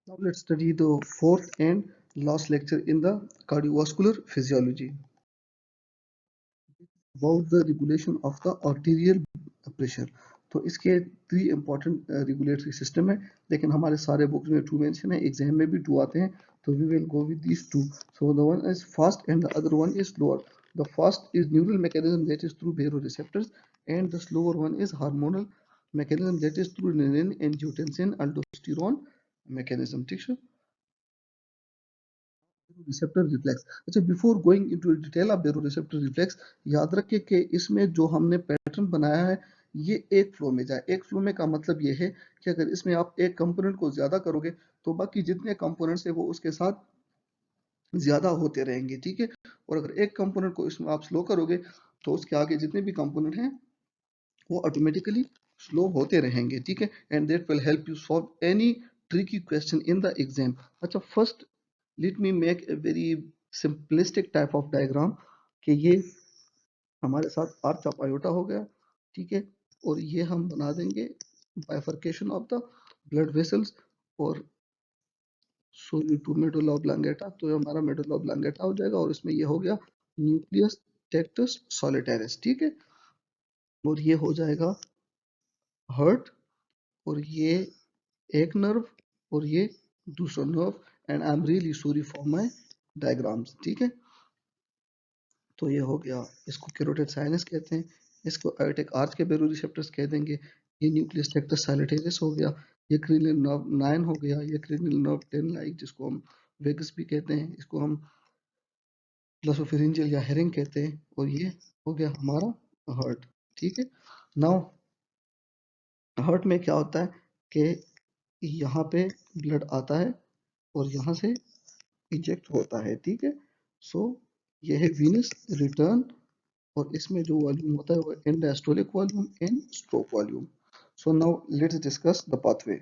Now let's study the fourth and last lecture in the cardiovascular physiology about the regulation of the arterial pressure. तो इसके 3 important regulatory system है, लेकिन हमारे सारे books में 2 mention है, exam में भी 2 आते हैं, तो we will go with these 2. So the one is fast and the other one is slower. The fast is neural mechanism that is through baroreceptors, and the slower one is hormonal mechanism that is through renin, angiotensin, aldosterone mechanism. ठीक है? Receptor reflex. अच्छा, before going into detail of baroreceptor reflex, याद रखिए कि इसमें जो हमने pattern बनाया है ये एक फ्लो में जाए। एक फ्लो में का मतलब ये है कि अगर इसमें आप एक कंपोनेंट को ज्यादा करोगे तो बाकी जितने कंपोनेंट्स है वो उसके साथ ज्यादा होते रहेंगे, ठीक है। और अगर एक कंपोनेंट को इसमें आप स्लो करोगे तो उसके आगे जितने भी कंपोनेंट हैं वो ऑटोमेटिकली स्लो होते रहेंगे, ठीक है। And that will help you solve any tricky question in the exam. अच्छा, first let me make a very simplistic type of diagram कि ये हमारे साथ आर्च ऑफ आयोटा हो गया, ठीक है। और ये हम बना देंगे bifurcation of the blood vessels और सोली टू मेडुला ऑब्लांगेटा, तो ये हमारा मेडुला ऑब्लांगेटा हो जाएगा और इसमें ये हो गया न्यूक्लियस टेक्टस सॉलिटैरिस, ठीक है। और ये हो जाएगा हार्ट, और ये एक नर्व और ये दूसरा nerve. And I am really sorry for my diagrams, ठीक है। तो ये हो गया, इसको कैरोटिड साइनस कहते हैं, इसको आयोटिक आर्च के बेरोरिसेप्टर्स कह देंगे। ये न्यूक्लियस टेक्टस सैलिटेरिस हो गया, ये क्रेनियल नर्व 9 हो गया, ये क्रेनियल नर्व 10 लाइक जिसको हम वेगस भी कहते हैं, इसको हम ग्लोसोफेरिंजियल या हेरिंग कहते हैं। और ये हो गया हमारा हार्ट, ठीक है। नाउ हार्ट में क्या होता है कि यहाँ पे ब्लड आता है और यहाँ से इंजेक्ट होता है, ठीक है। सो ये है वीनस रिटर्न, और इसमें जो वॉल्यूम होता है वो and diastolic volume and stroke volume. So now let's discuss the pathway.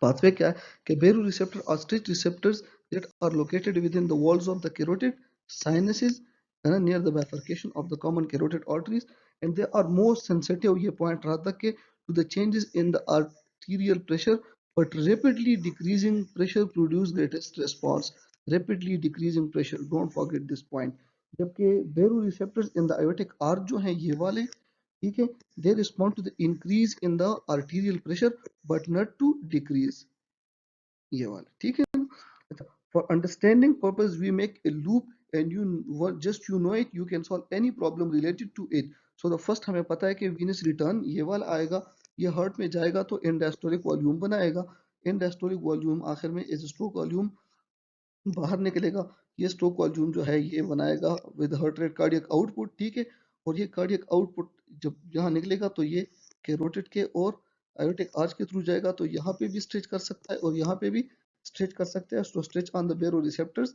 Pathway क्या है कि baroreceptor are stretch receptors that are located within the walls of the carotid sinuses near the bifurcation of the common carotid arteries, and they are more sensitive, ये point रहा था कि to the changes in the arterial pressure, but rapidly decreasing pressure produce greatest response. Rapidly decreasing pressure, don't forget this point. जबकि baroreceptors in the aortic arch जो हैं ये वाले, ठीक है, they respond to the increase in the arterial pressure but not to decrease, ये वाला, ठीक है ना। अच्छा, for understanding purpose we make a loop and just you know it, you can solve any problem related to it. So the first हमें पता है कि venous return ये वाला आएगा, ये हार्ट में जाएगा तो end diastolic वॉल्यूम बनाएगा, end diastolic वॉल्यूम आखिर में is stroke वॉल्यूम बाहर निकलेगा। ये स्ट्रोक वॉल्यूम जो है ये बनाएगा with heart rate cardiac output, ठीक है। और ये कार्डियक आउटपुट जब यहाँ निकलेगा तो ये कैरोटिड के और आयोटिक आर्च के थ्रू जाएगा, तो यहाँ पे भी स्ट्रेच कर सकता है और यहाँ पे भी स्ट्रेच कर सकते हैं। तो stretch on the baroreceptors,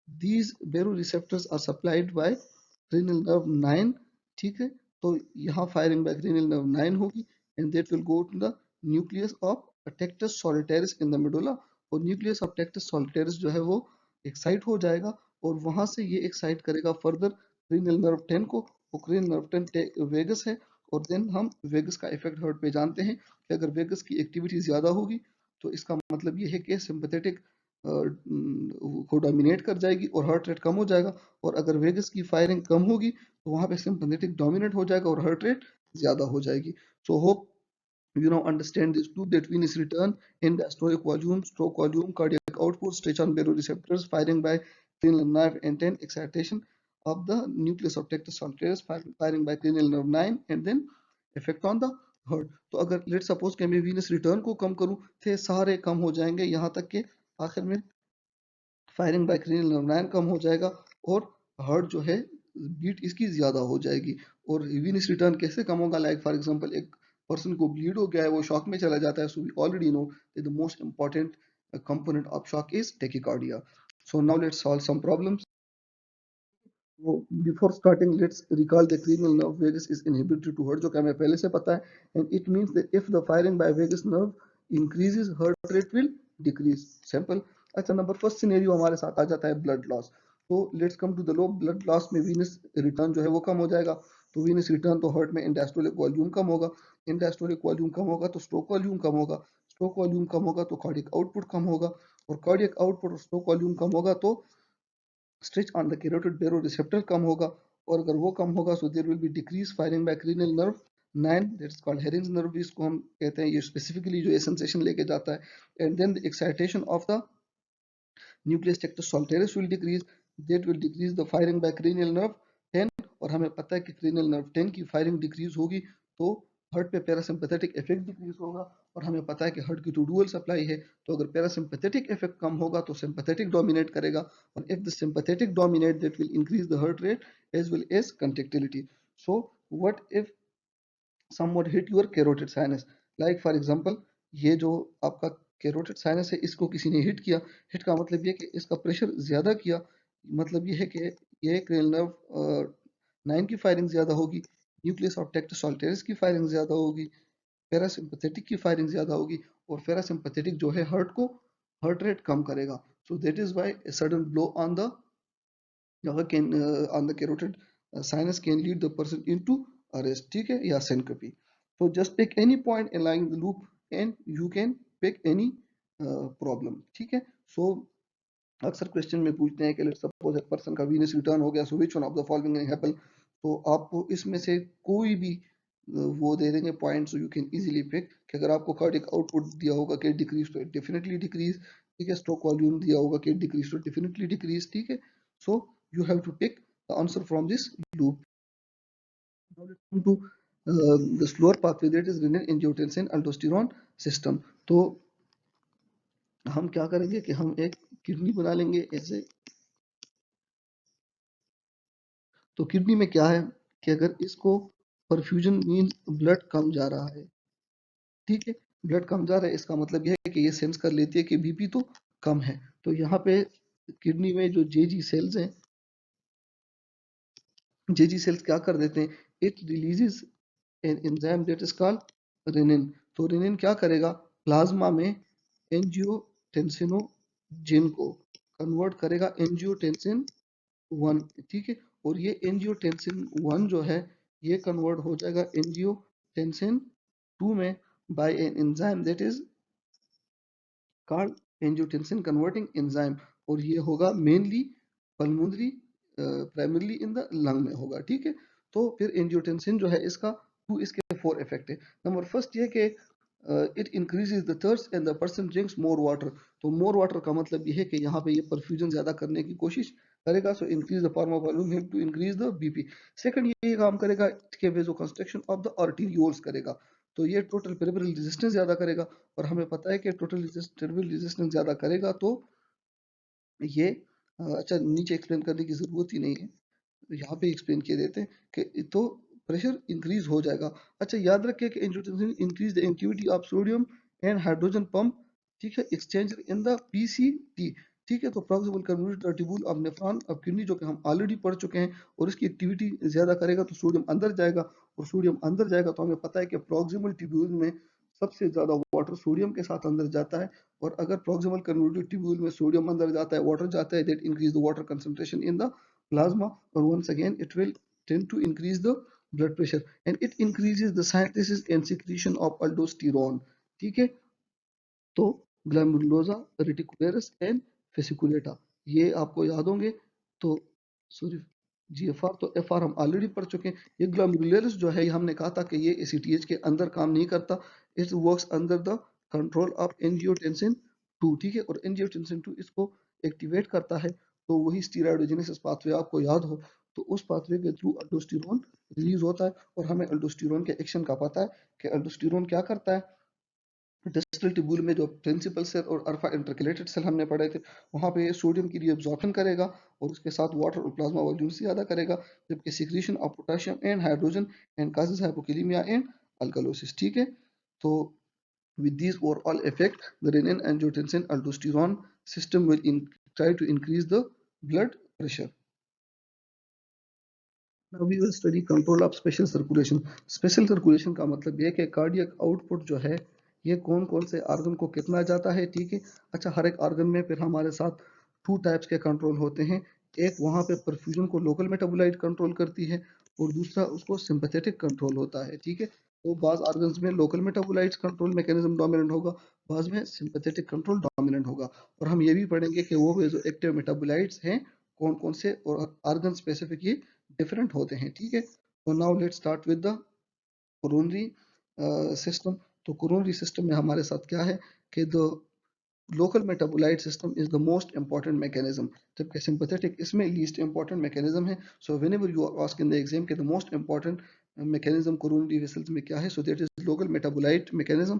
these baroreceptors are supplied by cranial nerve 9, ठीक है। तो यहाँ फायरिंग बाय क्रेनियल नर्व 9 होगी and that will go to the nucleus of tractus solitarius in the medulla. और न्यूक्लियस ऑफ टेक्टस सॉलिटैरिस जो है वो excite हो जाएगा और वहां से ये एक्साइट करेगा फर्दर क्रेनियल नर्व 10 को। वो क्रेनियल नर्व 10 वेगस है, और देन हम वेगस का इफेक्ट हार्ट पे जानते हैं कि अगर वेगस की एक्टिविटी ज्यादा होगी तो इसका मतलब ये है कि सिंपैथेटिक को डोमिनेट कर जाएगी और हार्ट रेट कम हो जाएगा। और अगर वेगस की फायरिंग कम होगी तो वहां पे सिंपैथेटिक डोमिनेट हो जाएगा और हार्ट रेट ज्यादा हो जाएगी। So hope you now understand this too, that venous return in diastolic volume, stroke volume, cardiac output, stretch on baroreceptors, firing by cranial nerve and 10, excitation of the nucleus of Tectus solitaris, firing by cranial nerve 9, and then effect on the heart. तो अगर let suppose कि मैं venous return को कम करूं तो सारे कम हो जाएंगे यहाँ तक कि आखिर में फायरिंग बाय क्रेनियल नर्व 9 कम हो जाएगा और हार्ट जो है बीट इसकी ज्यादा हो जाएगी। और venous रिटर्न कैसे कम होगा, लाइक फॉर एग्जांपल एक पर्सन को ब्लीड हो गया है, वो शॉक में चला जाता है, so we already know that the most important component of shock is tachycardia. So now let's solve some problems. Before starting let's recall the cranial nerve vagus is inhibitory to heart, जो कि हमें पहले से पता है, and it means that if the firing by vagus nerve increases heart rate will decrease, simple. अच्छा, number first scenario हमारे साथ आ जाता है ब्लड लॉस। तो let's come to the low, blood loss में वीनस रिटर्न जो है वो कम हो जाएगा, तो वीनस रिटर्न तो हार्ट में इंडायस्टोलिक वॉल्यूम कम होगा। इंडास्टोलिक वॉल्यूम कम होगा तो स्ट्रोक वॉल्यूम कम होगा, स्ट्रोक वॉल्यूम कम होगा तो कार्डियक आउटपुट कम होगा, और कार्डियक आउटपुट और स्ट्रोक वॉल्यूम कम होगा तो stretch on the carotid baroreceptor कम होगा, और अगर वो कम होगा so there will be decrease firing by cranial nerve 9, that's called Hering's nerve, इसको हम कहते हैं, ये स्पेसिफिकली जो ये सेंसेशन लेके जाता है। And then the excitation of the nucleus tectus solitaris will decrease, that will decrease the firing by cranial nerve 10, और हमें पता है कि cranial nerve 10 की फायरिंग डिक्रीज होगी तो हार्ट पे पैरासिम्पैथेटिक इफेक्ट डिक्रीज होगा, और हमें पता है कि हार्ट की तो डुअल सप्लाई है, तो अगर पैरासिम्पैथेटिक इफेक्ट कम होगा तो सिंपैथेटिक डोमिनेट करेगा, और if the sympathetic dominate that will increase the heart rate as well as contractility. So what if somewhat hit your carotid sinus, like for example ये जो आपका कैरोटिड साइनस है इसको किसी ने हिट किया, हिट का मतलब ये कि इसका प्रेशर ज्यादा किया, मतलब ये है कि ये क्रेनियल नर्व 9 की फायरिंग ज्यादा होगी, न्यूक्लियस ऑफ टेक्टस सोल्टेरिस की फायरिंग ज्यादा होगी, पैरासिम्पैथेटिक की फायरिंग ज्यादा होगी, और पैरासिम्पैथेटिक जो है हार्ट रेट कम करेगा, सो that is why a sudden blow on the carotid sinus can lead the person into arrest, ठीक है, या syncope। So just pick any point along the loop and you can pick any problem, ठीक है। So अक्सर question में पूछते हैं कि लेट्स सपोज एक पर्सन का वीनस रिटर्न हो गया, so which one of the following happen, तो आपको इसमें से कोई भी वो दे देंगे point, so you can easily pick कि अगर आपको कार्डियक आउटपुट दिया होगा कि डिक्रीज तो डेफिनेटली डिक्रीज, ठीक है, स्ट्रोक वॉल्यूम दिया होगा कि डिक्रीज तो डेफिनेटली डिक्रीज, ठीक है। सो you have to pick the answer from this loop. Now let's come to the slower pathway, that is renin angiotensin aldosterone system। तो हम क्या करेंगे कि हम एक किडनी बना लेंगे ऐसे, तो किडनी में क्या है कि अगर इसको परफ्यूजन मीन ब्लड कम जा रहा है, ठीक है, ब्लड कम जा रहा है इसका मतलब यह है कि ये सेंस कर लेती है कि बीपी तो कम है, तो यहाँ पे किडनी में जो जेजी सेल्स हैं, जेजी सेल्स क्या कर देते हैं, it releases an enzyme that is called renin, तो रेनिन क्या करेगा, प्लाज्मा में एंजियोटेंसिनोजिन को कन्वर्ट करेगा एंजियोटेंसिन 1, ठीक है, और ये एंजियोटेंसिन 1 जो है ये कन्वर्ट हो जाएगा एंजियोटेंसिन 2 में by an enzyme that is called angiotensin converting enzyme, और ये होगा mainly pulmonary primarily in the lung में होगा, ठीक है। तो फिर एंजियोटेंसिन जो है इसका इसके 4 इफेक्ट है। नंबर फर्स्ट ये कि it increases the thirst and the person drinks more water, तो मोर वाटर का मतलब ये है कि यहाँ पे ये परफ्यूजन ज्यादा करने की कोशिश करेगा, so increase the form of volume help to increase the BP. Second ये काम करेगा कि vasoconstriction of the arterioles करेगा, तो ये टोटल पेरिफेरल रेजिस्टेंस ज्यादा करेगा, और हमें पता है कि टोटल रेजिस्टेंस ज्यादा करेगा तो ये अच्छा नीचे एक्सप्लेन करने की जरूरत ही नहीं है, तो यहाँ पे एक्सप्लेन किए देते हैं कि तो प्रेशर इंक्रीज हो जाएगा। अच्छा याद रखिए कि angiotensin increase the activity of sodium and hydrogen pump, ठीक है, एक्सचेंज इन द पीसीटी, ठीक है, तो proximal convoluted tubule of nephron of kidney जो कि हम ऑलरेडी पढ़ चुके हैं, और इसकी एक्टिविटी ज्यादा करेगा तो सोडियम अंदर जाएगा, और सोडियम अंदर जाएगा तो हमें पता है कि प्रॉक्सिमल ट्यूब्यूल में सबसे ज्यादा वाटर सोडियम के साथ अंदर जाता है, और अगर प्रॉक्सिमल कन्वल्यूटेड ट्यूब्यूल में सोडियम अंदर जाता है, वाटर जाता है, that increase the water concentration in the plasma, or once again it will tend to increase the blood pressure and it increases the synthesis and secretion of aldosterone, ठीक है। तो ग्लैमुरुलोसा reticularis and fasciculata ये आपको याद होंगे, तो sorry GFR, तो FR हम ऑलरेडी पढ़ चुके हैं। ये ग्लैमुरुलरिस जो है ये हमने कहा था कि ये एसीटीएच के अंदर काम नहीं करता, it works under the control of angiotensin 2, ठीक है, और एंजियोटेंसिन 2 इसको एक्टिवेट करता है, तो वही स्टीरॉयडोजेनेसिस पाथवे आपको याद हो, तो उस पाथवे के थ्रू अल्डोस्टेरोन रिलीज होता है, और हमें अल्डोस्टेरोन के एक्शन का पता है कि अल्डोस्टेरोन क्या करता है, डिस्टल ट्यूब्यूल में जो प्रिंसिपल सेल और अल्फा इंटरकलेटेड सेल हमने पढ़े थे, वहां पे ये सोडियम की रीअब्जॉर्प्शन करेगा और उसके साथ वाटर और प्लाज्मा वॉल्यूम से ज्यादा करेगा, जबकि secretion of potassium and hydrogen and causes hypokalemia and alkalosis, ठीक है। तो with these overall effect the renin angiotensin aldosterone system will try to increase the blood pressure। Now we will study control of special circulation। special circulation का मतलब ये है कि cardiac output जो है ये कौन कौन से ऑर्गन को कितना जाता है, ठीक है। अच्छा हर एक ऑर्गन में फिर हमारे साथ 2 टाइप्स के कंट्रोल होते हैं, एक वहाँ पे परफ्यूजन को लोकल मेटाबोलाइट कंट्रोल करती है, और दूसरा उसको सिंपैथेटिक कंट्रोल होता है, ठीक है। तो बाज ऑर्गन्स में local metabolites control mechanism dominant होगा, बाज में सिंपैथेटिक कंट्रोल डोमिनेंट होगा। और हम ये भी पढ़ेंगे कि वो जो एक्टिव मेटाबोलाइट्स हैं कौन कौन से और ऑर्गन स्पेसिफिक ये डिफरेंट होते हैं, ठीक है। तो now let's start with the coronary system. तो कोरोनरी सिस्टम में हमारे साथ क्या है कि the local metabolite system is the most important mechanism, जबकि सिंपैथेटिक इसमें लीस्ट इंपॉर्टेंट मैकेनिज्म है। So whenever you are ask in the exam के the most important mechanism coronary vessels में क्या है, so that is local metabolite mechanism.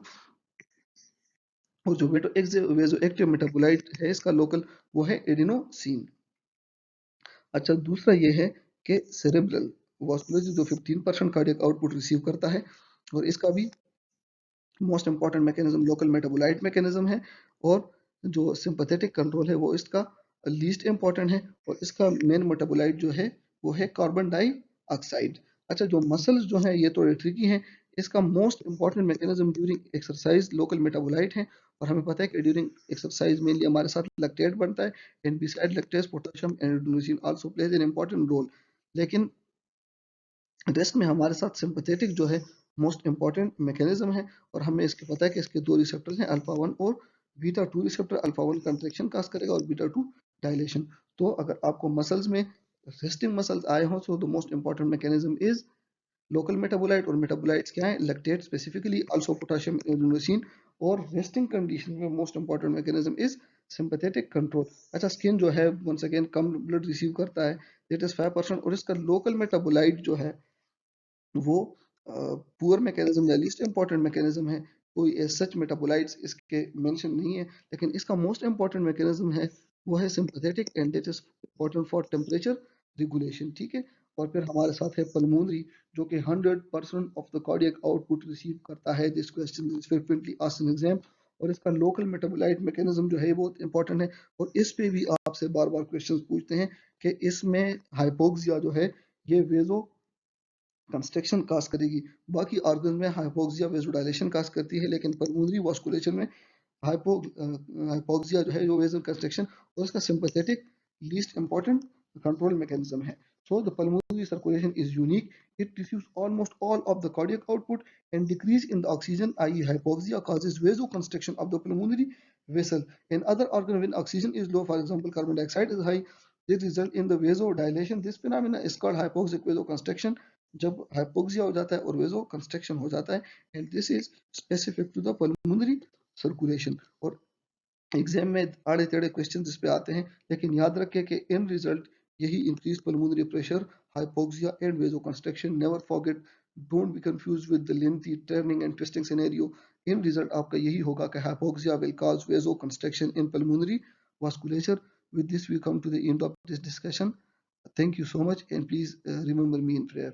और जो वेजो active metabolite है इसका लोकल, वो है एडिनोसिन। अच्छा, दूसरा ये है कि सेरेब्रल वास्कुलर जो 15% कार्डियक आउटपुट रिसीव करता है, और इसका भी most important mechanism local metabolite mechanism है। और जो सिंपैथेटिक कंट्रोल है वो इसका लीस्ट इंपॉर्टेंट है, और इसका मेन मेटाबोलाइट जो है वो है कार्बन डाइऑक्साइड। अच्छा, जो मसल्स जो है ये थोड़े ट्रिकी हैं। इसका most important mechanism during exercise local metabolite है, और हमें पता है कि ड्यूरिंग एक्सरसाइज मेनली हमारे साथ लैक्टेट बनता है, and beside lactase potassium and adenosine also plays an important role. लेकिन रेस्ट में हमारे साथ सिंपैथेटिक जो है मोस्ट इंपॉर्टेंट मैकेनिज्म है, और हमें इसके पता है कि इसके दो रिसेप्टर्स हैं, अल्फा 1 और बीटा 2 रिसेप्टर। अल्फा 1 कंट्रैक्शन काज करेगा और बीटा 2 डायलेशन। तो अगर आपको मसल्स में रेस्टिंग मसल्स आए हों, so the most important mechanism is local metabolite. और मेटाबोलाइट्स क्या है, lactate specifically, also potassium adenosine. और रेस्टिंग कंडीशन में most important mechanism is sympathetic control. अच्छा, स्किन जो है वंस अगेन कम ब्लड रिसीव करता है, दैट इज 5%, और इसका लोकल मेटाबोलाइट जो है वो पुअर मैकेनिज्म या लीस्ट इंपॉर्टेंट मैकेनिज्म है। कोई सच मेटाबोलाइट्स इसके मेंशन नहीं है, लेकिन इसका मोस्ट इंपॉर्टेंट मैकेनिज्म है वो है sympathetic, and it is important for temperature regulation, ठीक है। और फिर हमारे साथ है पल्मोनरी, जो कि 100% of the cardiac output receive करता है। This question is frequently asked in exam, और इसका लोकल मेटाबोलाइट मैकेनिज्म जो है बहुत इंपॉर्टेंट है। और इस पे भी आपसे बार बार क्वेश्चन पूछते हैं कि इसमें हाइपोक्सिया जो है ये वेजो कंस्ट्रक्शन काज करेगी। बाकी ऑर्गन में हाइपोक्सिया वेजोडाइलेशन काज करती है, लेकिन पल्मोनरी वास्कुलेशन में हाइपोक्सिया जो है जो वेजल कंस्ट्रक्शन, और इसका sympathetic least important control mechanism है। So the pulmonary circulation is unique. It receives almost all of the cardiac output, and decrease in the oxygen, i.e. hypoxia, causes vasoconstriction of the pulmonary vessel. In other organ, when oxygen is low, for example, carbon dioxide is high, this result in the vasodilation. This phenomena is called hypoxic vasoconstriction. जब hypoxia हो जाता है और vasoconstriction हो जाता है, and this is specific to the pulmonary circulation. और exam में आड़े टेढ़े क्वेश्चन इस पे आते हैं, लेकिन याद रखें कि इन रिजल्ट यही increase pulmonary pressure, hypoxia and vasoconstriction. Never forget, don't be confuse with the lengthy turning and twisting scenario. In result आपका यही होगा कि hypoxia will cause vasoconstriction in pulmonary vasculature. With this, we come to the end of this discussion. Thank you so much, and please remember me in prayer.